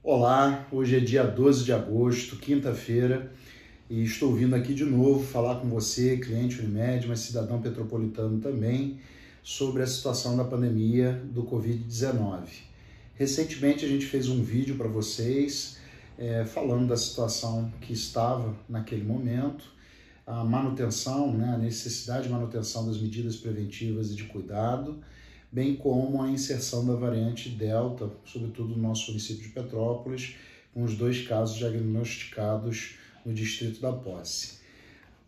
Olá, hoje é dia 12 de agosto, quinta-feira, e estou vindo aqui de novo falar com você, cliente Unimed, mas cidadão petropolitano também, sobre a situação da pandemia do Covid-19. Recentemente a gente fez um vídeo para vocês falando da situação que estava naquele momento, a manutenção, a necessidade de manutenção das medidas preventivas e de cuidado, bem como a inserção da variante Delta, sobretudo no nosso município de Petrópolis, com os 2 casos diagnosticados no distrito da Posse.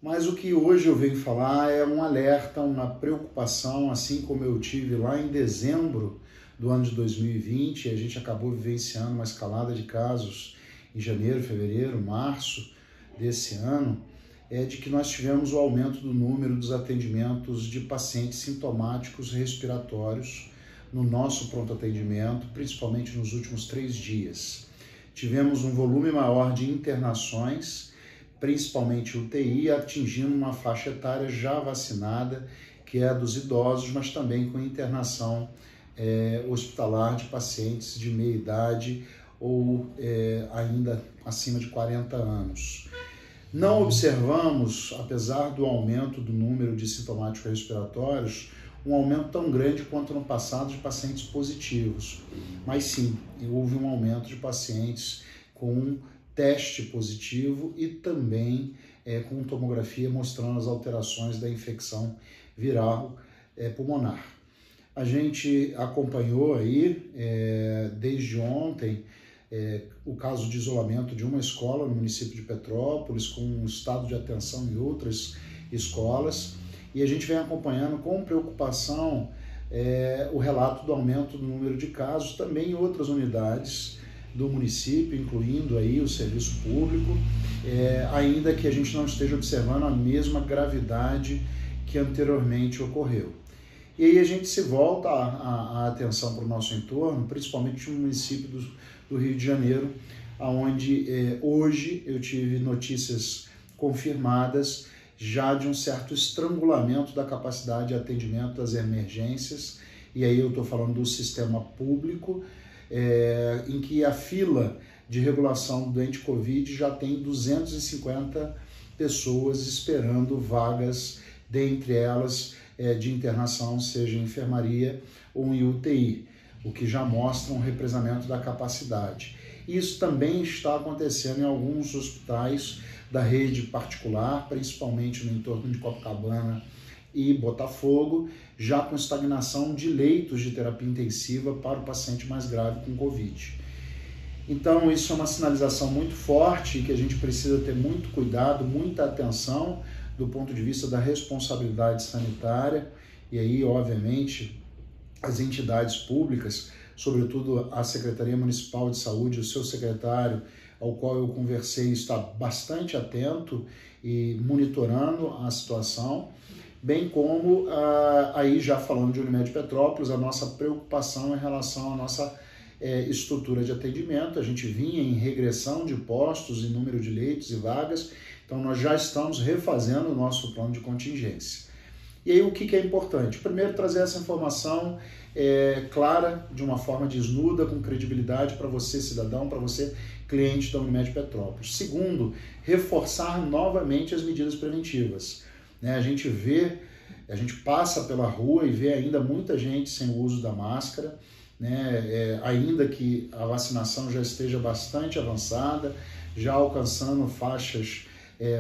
Mas o que hoje eu venho falar é um alerta, uma preocupação, assim como eu tive lá em dezembro do ano de 2020, e a gente acabou vivenciando uma escalada de casos em janeiro, fevereiro, março desse ano, de que nós tivemos o aumento do número dos atendimentos de pacientes sintomáticos respiratórios no nosso pronto atendimento, principalmente nos últimos 3 dias. Tivemos um volume maior de internações, principalmente UTI, atingindo uma faixa etária já vacinada, que é a dos idosos, mas também com internação hospitalar de pacientes de meia idade ou ainda acima de 40 anos. Não observamos, apesar do aumento do número de sintomáticos respiratórios, um aumento tão grande quanto no passado de pacientes positivos. Mas sim, houve um aumento de pacientes com teste positivo e também com tomografia mostrando as alterações da infecção viral pulmonar. A gente acompanhou aí, desde ontem, o caso de isolamento de uma escola no município de Petrópolis, com um estado de atenção em outras escolas, e a gente vem acompanhando com preocupação o relato do aumento do número de casos também em outras unidades do município, incluindo aí o serviço público, ainda que a gente não esteja observando a mesma gravidade que anteriormente ocorreu. E aí a gente se volta a atenção para o nosso entorno, principalmente no município do Rio de Janeiro, onde hoje eu tive notícias confirmadas já de um certo estrangulamento da capacidade de atendimento das emergências, e aí eu estou falando do sistema público, em que a fila de regulação do doente Covid já tem 250 pessoas esperando vagas, dentre elas de internação, seja em enfermaria ou em UTI, o que já mostra um represamento da capacidade. Isso também está acontecendo em alguns hospitais da rede particular, principalmente no entorno de Copacabana e Botafogo, já com estagnação de leitos de terapia intensiva para o paciente mais grave com Covid. Então, isso é uma sinalização muito forte que a gente precisa ter muito cuidado, muita atenção do ponto de vista da responsabilidade sanitária, e aí, obviamente, as entidades públicas, sobretudo a Secretaria Municipal de Saúde, o seu secretário, ao qual eu conversei, está bastante atento e monitorando a situação, bem como, aí já falando de Unimed Petrópolis, a nossa preocupação em relação à nossa estrutura de atendimento. A gente vinha em regressão de postos e número de leitos e vagas, então nós já estamos refazendo o nosso plano de contingência. E aí o que é importante? Primeiro, trazer essa informação clara, de uma forma desnuda, com credibilidade para você, cidadão, para você, cliente da Unimed Petrópolis. Segundo, reforçar novamente as medidas preventivas. A gente passa pela rua e vê ainda muita gente sem o uso da máscara, ainda que a vacinação já esteja bastante avançada, já alcançando faixas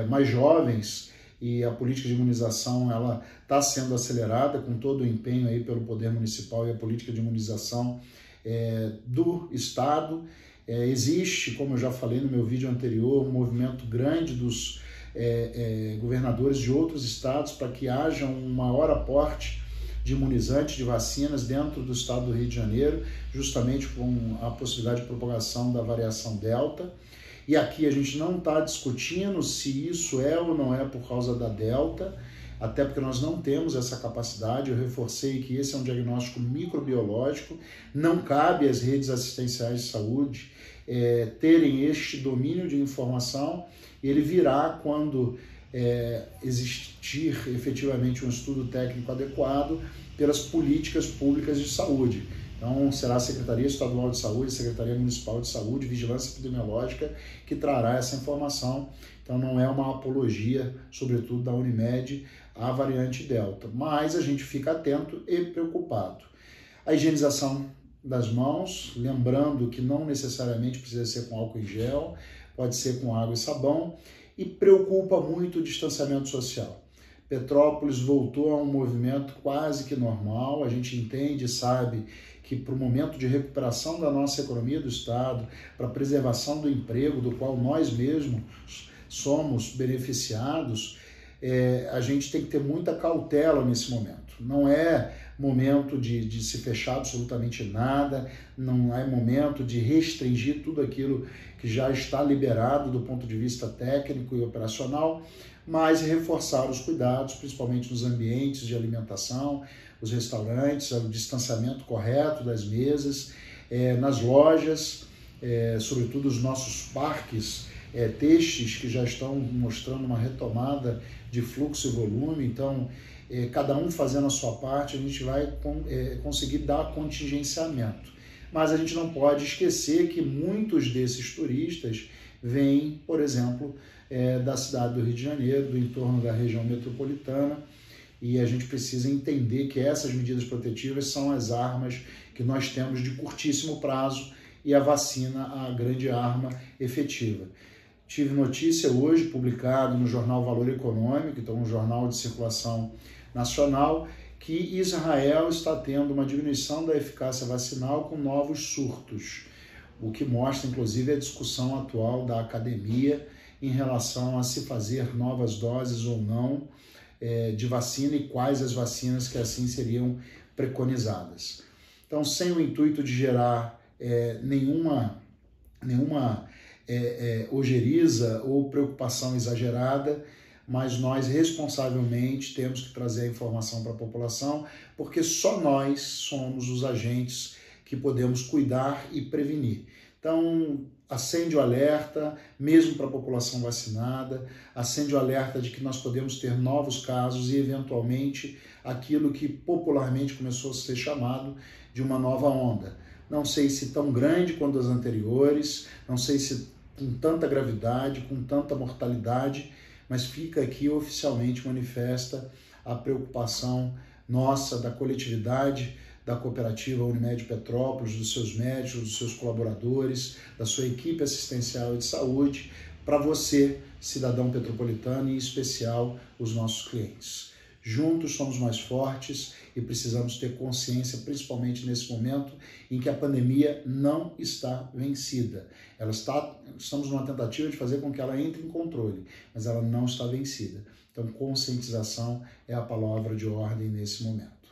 mais jovens, e a política de imunização ela está sendo acelerada com todo o empenho aí pelo Poder Municipal e a política de imunização do Estado. Existe, como eu já falei no meu vídeo anterior, um movimento grande dos governadores de outros estados para que haja um maior aporte de imunizantes, de vacinas dentro do estado do Rio de Janeiro, justamente com a possibilidade de propagação da variação Delta. E aqui a gente não está discutindo se isso é ou não é por causa da Delta, até porque nós não temos essa capacidade. Eu reforcei que esse é um diagnóstico microbiológico, não cabe às redes assistenciais de saúde terem este domínio de informação. Ele virá quando existir efetivamente um estudo técnico adequado pelas políticas públicas de saúde. Então, será a Secretaria Estadual de Saúde, a Secretaria Municipal de Saúde, Vigilância Epidemiológica, que trará essa informação. Então, não é uma apologia, sobretudo da Unimed, à variante Delta. Mas a gente fica atento e preocupado. A higienização das mãos, lembrando que não necessariamente precisa ser com álcool em gel, pode ser com água e sabão, e preocupa muito o distanciamento social. Petrópolis voltou a um movimento quase que normal, a gente entende e sabe que para o momento de recuperação da nossa economia do Estado, para a preservação do emprego, do qual nós mesmos somos beneficiados, a gente tem que ter muita cautela nesse momento. Não é momento de se fechar absolutamente nada, não é momento de restringir tudo aquilo que já está liberado do ponto de vista técnico e operacional, mas reforçar os cuidados, principalmente nos ambientes de alimentação, os restaurantes, o distanciamento correto das mesas, nas lojas, sobretudo os nossos parques têxteis que já estão mostrando uma retomada de fluxo e volume. Então, cada um fazendo a sua parte, a gente vai conseguir dar contingenciamento. Mas a gente não pode esquecer que muitos desses turistas vêm, por exemplo, da cidade do Rio de Janeiro, do entorno da região metropolitana, e a gente precisa entender que essas medidas protetivas são as armas que nós temos de curtíssimo prazo e a vacina a grande arma efetiva. Tive notícia hoje, publicado no jornal Valor Econômico, então um jornal de circulação nacional, que Israel está tendo uma diminuição da eficácia vacinal com novos surtos, o que mostra, inclusive, a discussão atual da academia em relação a se fazer novas doses ou não de vacina e quais as vacinas que assim seriam preconizadas. Então, sem o intuito de gerar nenhuma ojeriza ou preocupação exagerada, mas nós responsavelmente temos que trazer a informação para a população, porque só nós somos os agentes que podemos cuidar e prevenir. Então, acende o alerta, mesmo para a população vacinada, acende o alerta de que nós podemos ter novos casos e, eventualmente, aquilo que popularmente começou a ser chamado de uma nova onda. Não sei se tão grande quanto as anteriores, não sei se com tanta gravidade, com tanta mortalidade, mas fica aqui oficialmente manifesta a preocupação nossa, da coletividade, da cooperativa Unimed Petrópolis, dos seus médicos, dos seus colaboradores, da sua equipe assistencial e de saúde, para você, cidadão petropolitano, e em especial os nossos clientes. Juntos somos mais fortes e precisamos ter consciência, principalmente nesse momento em que a pandemia não está vencida. Estamos numa tentativa de fazer com que ela entre em controle, mas ela não está vencida. Então, conscientização é a palavra de ordem nesse momento.